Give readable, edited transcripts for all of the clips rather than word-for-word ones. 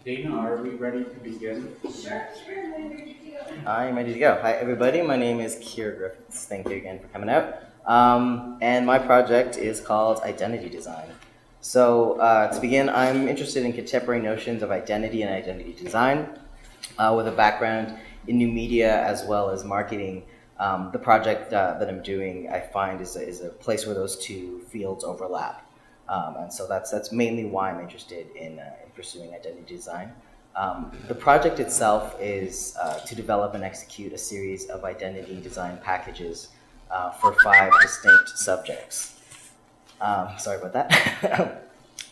Dana, are we ready to begin? I'm ready to go. Hi, everybody. My name is Kier Griffiths. Thank you again for coming out. And my project is called Identity Design. So, to begin, I'm interested in contemporary notions of identity and identity design with a background in new media as well as marketing. The project that I'm doing, I find, is a place where those two fields overlap. And so that's mainly why I'm interested in pursuing identity design. The project itself is to develop and execute a series of identity design packages for five distinct subjects. Sorry about that.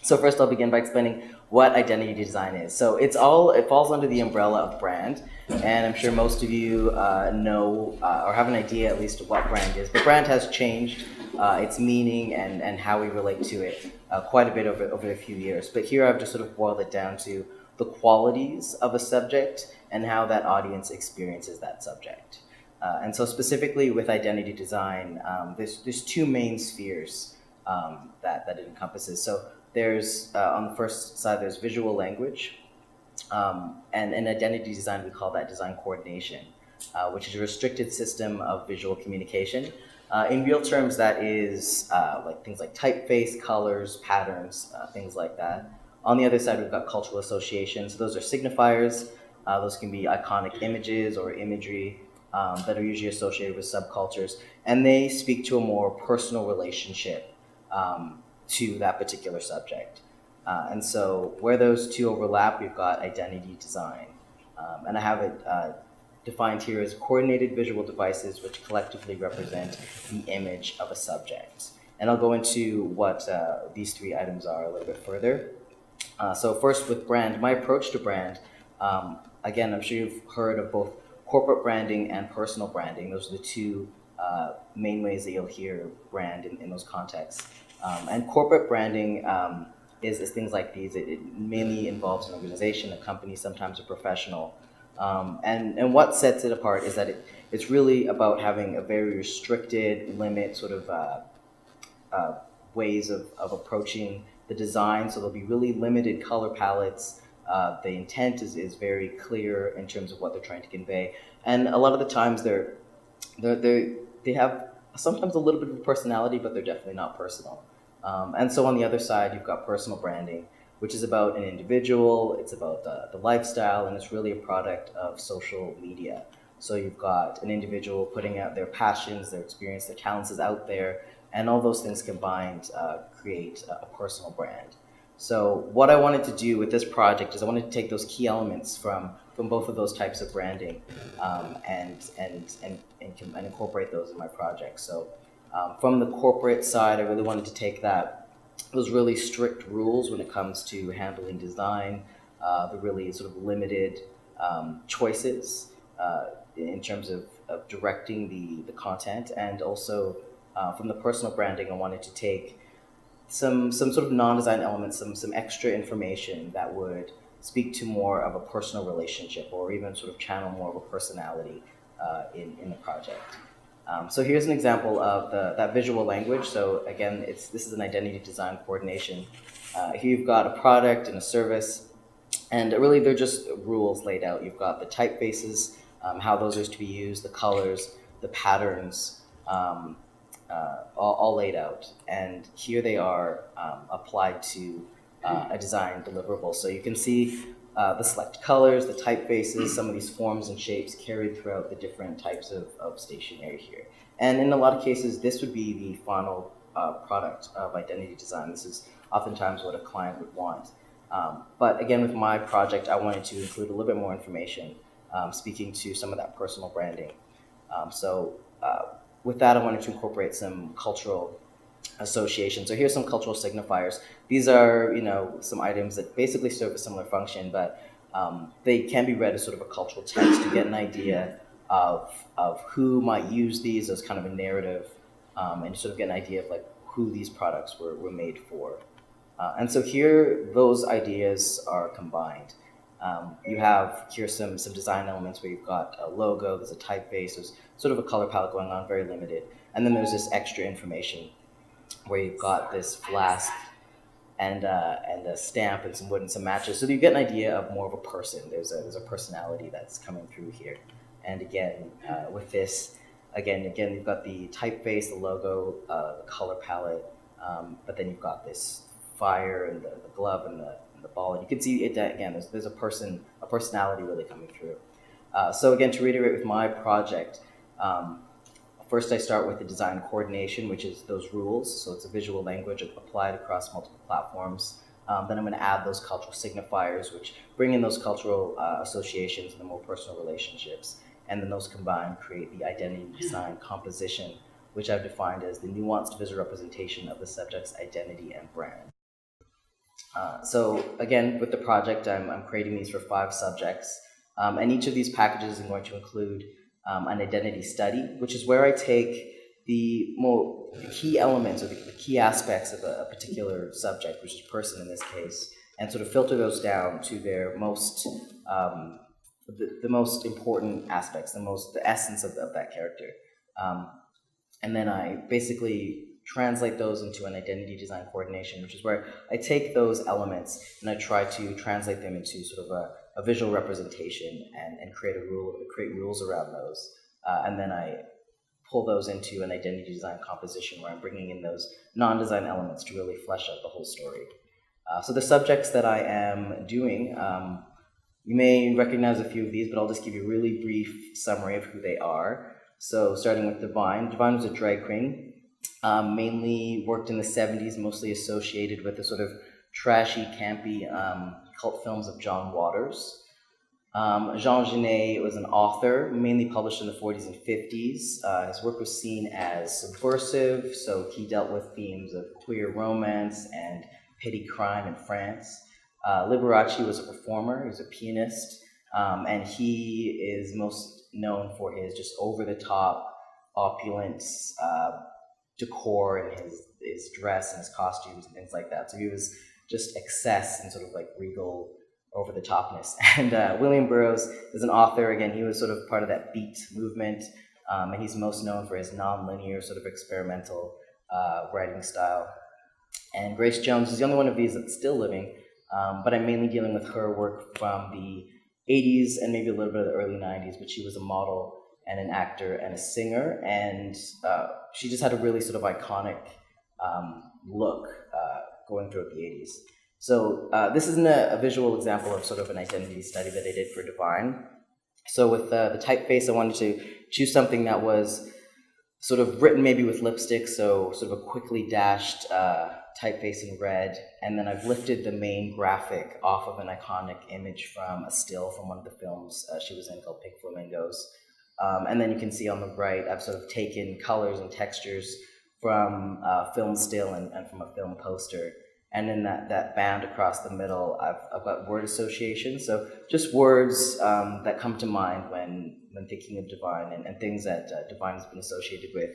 So first, I'll begin by explaining what identity design is. So it falls under the umbrella of brand, and I'm sure most of you know or have an idea at least of what brand is. But brand has changed its meaning and how we relate to it quite a bit over a few years. But here I've just sort of boiled it down to the qualities of a subject and how that audience experiences that subject. And so specifically with identity design, there's two main spheres that it encompasses. So there's on the first side there's visual language, and in identity design we call that design coordination, which is a restricted system of visual communication. In real terms, that is like things like typeface, colors, patterns, things like that. On the other side, we've got cultural associations. Those are signifiers. Those can be iconic images or imagery that are usually associated with subcultures, and they speak to a more personal relationship to that particular subject. And so, where those two overlap, we've got identity design. And I have it defined here as coordinated visual devices which collectively represent the image of a subject. And I'll go into what these three items are a little bit further. So first with brand, my approach to brand, again, I'm sure you've heard of both corporate branding and personal branding. Those are the two main ways that you'll hear brand in those contexts. And corporate branding is things like these. It mainly involves an organization, a company, sometimes a professional. And what sets it apart is that it's really about having a very restricted limit sort of uh, ways of approaching the design. So there'll be really limited color palettes. The intent is very clear in terms of what they're trying to convey. And a lot of the times they have sometimes a little bit of a personality, but they're definitely not personal. And so on the other side, you've got personal branding, which is about an individual, it's about the lifestyle, and it's really a product of social media. So you've got an individual putting out their passions, their experience, their talents is out there, and all those things combined create a personal brand. So what I wanted to do with this project is I wanted to take those key elements from both of those types of branding and incorporate those in my project. So from the corporate side, I really wanted to take those really strict rules when it comes to handling design, the really sort of limited choices in terms of directing the content, and also from the personal branding, I wanted to take some sort of non-design elements, some extra information that would speak to more of a personal relationship or even sort of channel more of a personality in the project. So here's an example of that visual language. So again, this is an identity design coordination. Here you've got a product and a service, and really they're just rules laid out. You've got the typefaces, how those are to be used, the colors, the patterns, all laid out. And here they are applied to a design deliverable. So you can see the select colors, the typefaces, some of these forms and shapes carried throughout the different types of stationery here. And in a lot of cases, this would be the final product of identity design. This is oftentimes what a client would want. But again, with my project, I wanted to include a little bit more information, speaking to some of that personal branding. With that, I wanted to incorporate some cultural association. So here's some cultural signifiers. These are, some items that basically serve a similar function, but they can be read as sort of a cultural text to get an idea of who might use these as kind of a narrative, and sort of get an idea of like who these products were made for. And so here, those ideas are combined. You have here some design elements where you've got a logo, there's a typeface, there's sort of a color palette going on, very limited. And then there's this extra information where you've got this flask. and a stamp and some wood and some matches, so that you get an idea of more of a person. There's a personality that's coming through here, and again with this, again you've got the typeface, the logo, the color palette, but then you've got this fire and the glove and the ball, and you can see it again. There's a personality really coming through. So again, to reiterate with my project. First, I start with the design coordination, which is those rules. So it's a visual language applied across multiple platforms. Then I'm going to add those cultural signifiers, which bring in those cultural associations and the more personal relationships. And then those combined create the identity design composition, which I've defined as the nuanced visual representation of the subject's identity and brand. So again, with the project, I'm creating these for 5 subjects. And each of these packages is going to include an identity study, which is where I take the key elements or the key aspects of a particular subject, which is a person in this case, and sort of filter those down to their most the most important aspects, the essence of that character, and then I basically translate those into an identity design coordination, which is where I take those elements and I try to translate them into sort of a visual representation and create rules around those. And then I pull those into an identity design composition where I'm bringing in those non-design elements to really flesh out the whole story. So the subjects that I am doing, you may recognize a few of these, but I'll just give you a really brief summary of who they are. So starting with Divine. Divine was a drag queen. Mainly worked in the 70s, mostly associated with the sort of trashy, campy cult films of John Waters. Jean Genet was an author, mainly published in the 40s and 50s. His work was seen as subversive, so he dealt with themes of queer romance and petty crime in France. Liberace was a performer, he was a pianist, and he is most known for his just over-the-top, opulent decor and his dress and his costumes and things like that. So he was just excess and sort of like regal over the topness. And William Burroughs is an author. Again, he was sort of part of that beat movement, and he's most known for his non-linear sort of experimental writing style. And Grace Jones is the only one of these that's still living, but I'm mainly dealing with her work from the 80s and maybe a little bit of the early 90s, but she was a model and an actor and a singer, and she just had a really sort of iconic look going throughout the 80s. So this isn't a visual example of sort of an identity study that I did for Divine. So with the typeface, I wanted to choose something that was sort of written maybe with lipstick, so sort of a quickly dashed typeface in red, and then I've lifted the main graphic off of an iconic image from a still from one of the films she was in called Pink Flamingos. And then you can see on the right, I've sort of taken colors and textures from a film still and from a film poster. And in that band across the middle, I've got word association. So just words that come to mind when thinking of Divine and things that Divine has been associated with.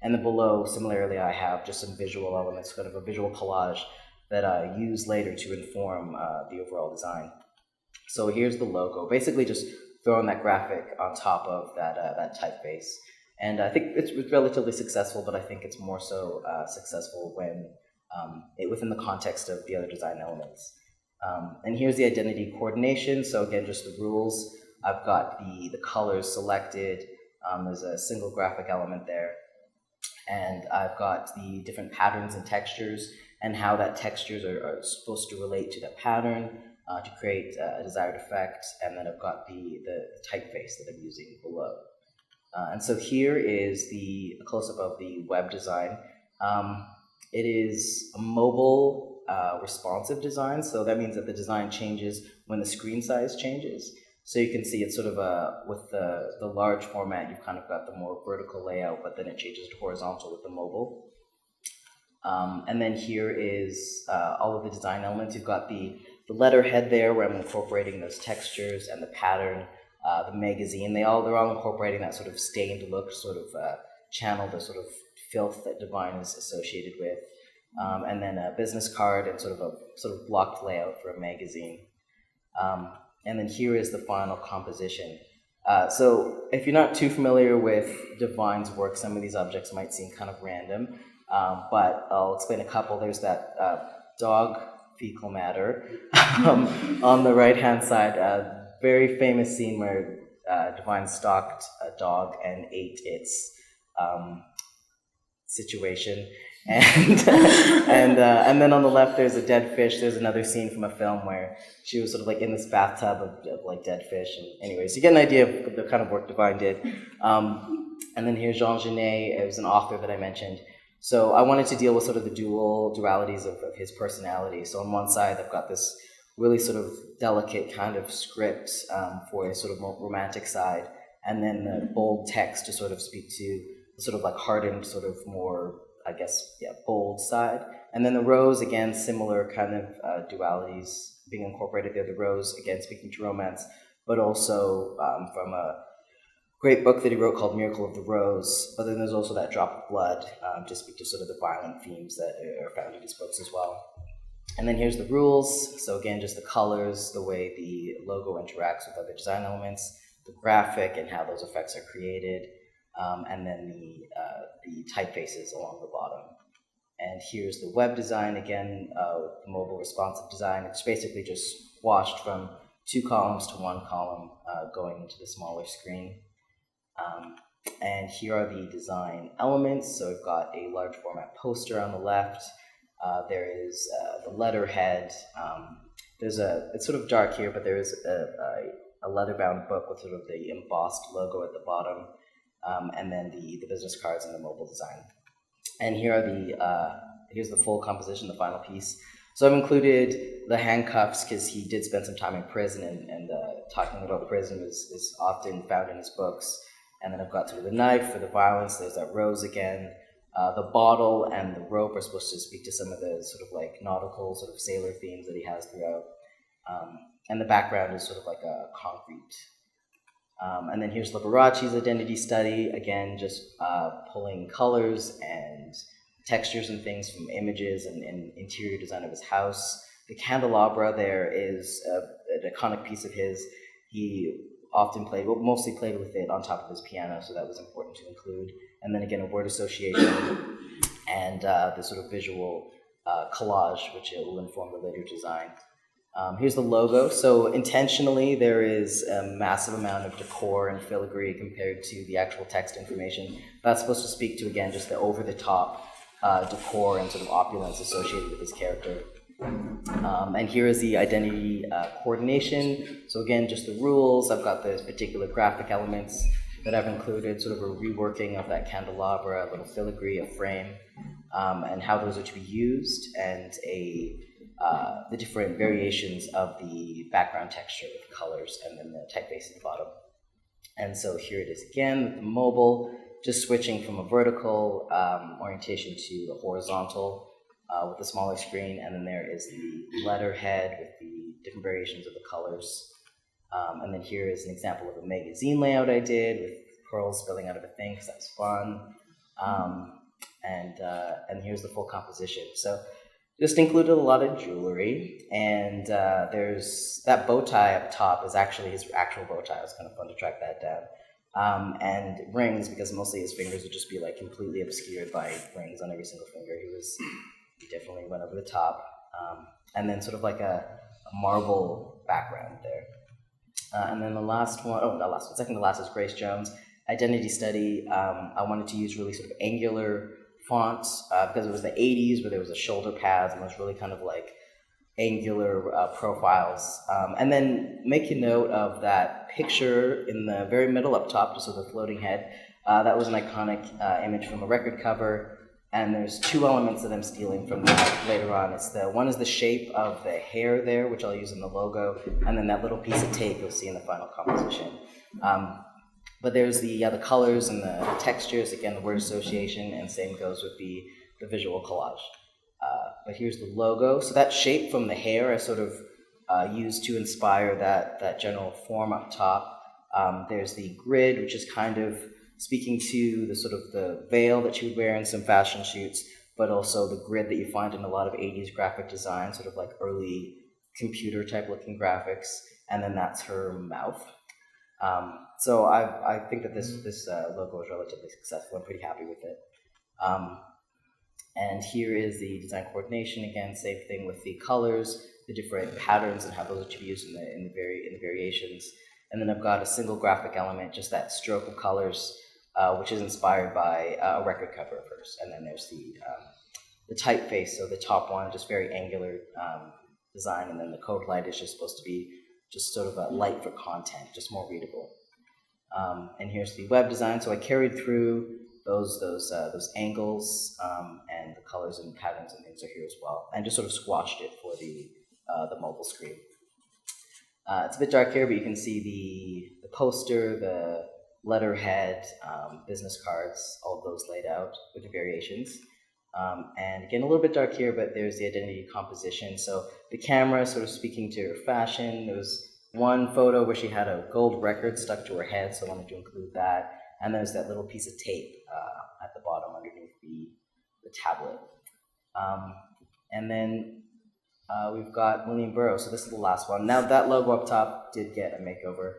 And then below, similarly, I have just some visual elements, kind of a visual collage that I use later to inform the overall design. So here's the logo, basically just throwing that graphic on top of that typeface. And I think it's relatively successful, but I think it's more so successful when within the context of the other design elements. And here's the identity coordination. So again, just the rules. I've got the colors selected. There's a single graphic element there. And I've got the different patterns and textures and how that textures are supposed to relate to the pattern to create a desired effect. And then I've got the typeface that I'm using below. And so here is the close-up of the web design. It is a mobile responsive design, so that means that the design changes when the screen size changes. So you can see it's sort of with the large format, you've kind of got the more vertical layout, but then it changes to horizontal with the mobile. And then here is all of the design elements. You've got the letterhead there where I'm incorporating those textures and the pattern, the magazine. They're all incorporating that sort of stained look, sort of channel the sort of filth that Divine is associated with. And then a business card and sort of blocked layout for a magazine. And then here is the final composition. So if you're not too familiar with Divine's work, some of these objects might seem kind of random, but I'll explain a couple. There's that dog fecal matter. On the right-hand side, a very famous scene where Divine stalked a dog and ate its situation, and and then on the left there's a dead fish. There's another scene from a film where she was sort of like in this bathtub of like dead fish. And anyways, you get an idea of the kind of work Divine did. And then here's Jean Genet. It was an author that I mentioned. So I wanted to deal with sort of the dualities of his personality. So on one side, I've got this really sort of delicate kind of script for a sort of more romantic side, and then the bold text to sort of speak to the sort of like hardened, sort of more, I guess, bold side. And then the rose, again, similar kind of dualities being incorporated there. The rose, again, speaking to romance, but also from a great book that he wrote called Miracle of the Rose. But then there's also that drop of blood to speak to sort of the violent themes that are found in his books as well. And then here's the rules. So again, just the colors, the way the logo interacts with other design elements, the graphic and how those effects are created, and then the typefaces along the bottom. And here's the web design, again, the mobile responsive design. It's basically just washed from 2 columns to 1 column going into the smaller screen. And here are the design elements. So we've got a large format poster on the left. There is the letterhead. It's sort of dark here, but there is a leather-bound book with sort of the embossed logo at the bottom, and then the business cards and the mobile design. And here are here's the full composition, the final piece. So I've included the handcuffs because he did spend some time in prison, and talking about prison is often found in his books. And then I've got sort of the knife for the violence. There's that rose again. The bottle and the rope are supposed to speak to some of the sort of like nautical sort of sailor themes that he has throughout. And the background is sort of like a concrete. And then here's Liberace's identity study. Again, just pulling colors and textures and things from images and interior design of his house. The candelabra there is an iconic piece of his. He often mostly played with it on top of his piano, so that was important to include. And then again, a word association and the sort of visual collage, which it will inform the later design. Here's the logo. So intentionally, there is a massive amount of decor and filigree compared to the actual text information. That's supposed to speak to, again, just the over-the-top decor and sort of opulence associated with his character. And here is the identity coordination. So again, just the rules. I've got the particular graphic elements that I've included, sort of a reworking of that candelabra, a little filigree, a frame, and how those are to be used, and the different variations of the background texture with the colors, and then the typeface at the bottom. And so here it is again, the mobile, just switching from a vertical orientation to the horizontal with the smaller screen, and then there is the letterhead with the different variations of the colors. And then here is an example of a magazine layout I did with pearls spilling out of a thing, because that's fun. And here's the full composition. So just included a lot of jewelry, and there's that bow tie up top is actually his actual bow tie. It was kind of fun to track that down. And rings, because mostly his fingers would just be like completely obscured by rings on every single finger. He definitely went over the top. And then sort of like a marble background there. And then the last one, second to last is Grace Jones. Identity study. I wanted to use really sort of angular fonts because it was the 80s where there was a shoulder pads and those really kind of like angular profiles. And then make a note of that picture in the very middle up top, just with the floating head. That was an iconic image from a record cover. And there's 2 elements that I'm stealing from that later on. One is the shape of the hair there, which I'll use in the logo, and then that little piece of tape you'll see in the final composition. But there's the colors and the textures, again, the word association, and same goes with the visual collage. But here's the logo. So that shape from the hair I sort of used to inspire that general form up top. There's the grid, which is kind of speaking to the sort of the veil that she would wear in some fashion shoots, but also the grid that you find in a lot of 80s graphic design, sort of like early computer type looking graphics, and then that's her mouth. So I think that this logo is relatively successful. I'm pretty happy with it. And here is the design coordination again, same thing with the colors, the different patterns and how those are to be used in the variations. And then I've got a single graphic element, just that stroke of colors, which is inspired by a record cover first. And then there's the typeface, so the top one, just very angular design, and then the code light is just supposed to be just sort of a light for content, just more readable. And here's the web design. So I carried through those angles, and the colors and patterns and things are here as well, and just sort of squashed it for the mobile screen. It's a bit dark here, but you can see the poster, the letterhead, business cards, all of those laid out with the variations. And again, a little bit dark here, but there's the identity composition. So the camera sort of speaking to her fashion. There was one photo where she had a gold record stuck to her head, so I wanted to include that. And there's that little piece of tape at the bottom underneath the tablet. And then we've got William Burroughs, so this is the last one. Now that logo up top did get a makeover.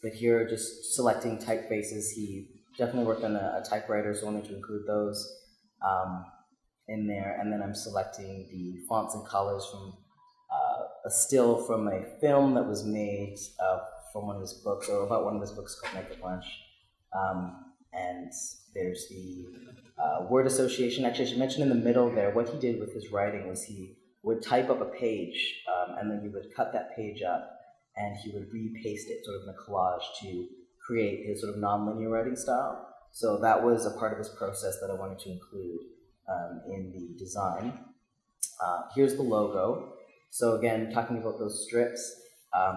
But here, just selecting typefaces, he definitely worked on a typewriter, so I wanted to include those in there. And then I'm selecting the fonts and colors from a still from a film that was made from one of his books, or about one of his books called Make a Lunch. And there's the word association. Actually, I should mention in the middle there, what he did with his writing was he would type up a page, and then he would cut that page up, and he would repaste it sort of in a collage to create his sort of non-linear writing style. So that was a part of his process that I wanted to include in the design. Here's the logo. So again, talking about those strips,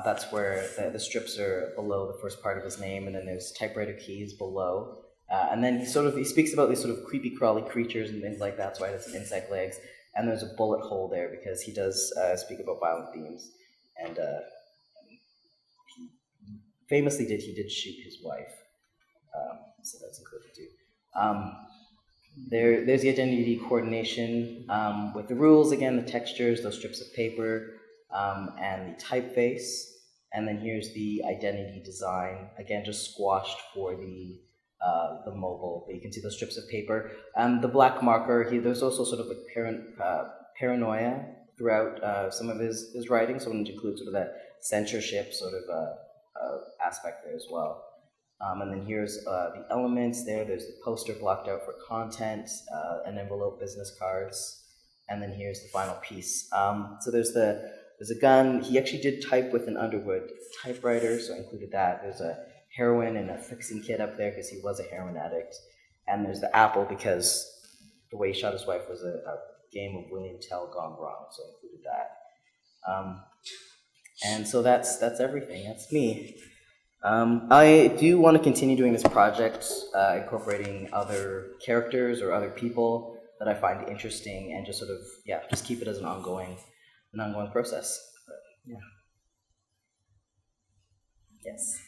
that's where the strips are below the first part of his name, and then there's typewriter keys below. And then he speaks about these sort of creepy crawly creatures and things like that, that's why it's insect legs. And there's a bullet hole there because he does speak about violent themes. And he famously he did shoot his wife. So that's included too. There's the identity coordination with the rules, again, the textures, those strips of paper, and the typeface. And then here's the identity design, again, just squashed for the mobile, but you can see those strips of paper. The black marker, there's also sort of a paranoia throughout some of his writing, so I wanted to include sort of that censorship sort of aspect there as well. And then here's the elements there. There's the poster blocked out for content, an envelope, business cards, and then here's the final piece. So there's a gun. He actually did type with an Underwood typewriter, so I included that. There's a heroin and a fixing kit up there because he was a heroin addict. And there's the apple because the way he shot his wife was a game of William Tell gone wrong, so I included that. And so that's everything. That's me. I do want to continue doing this project, incorporating other characters or other people that I find interesting, and just sort of, just keep it as an ongoing process. But, yeah. Yes.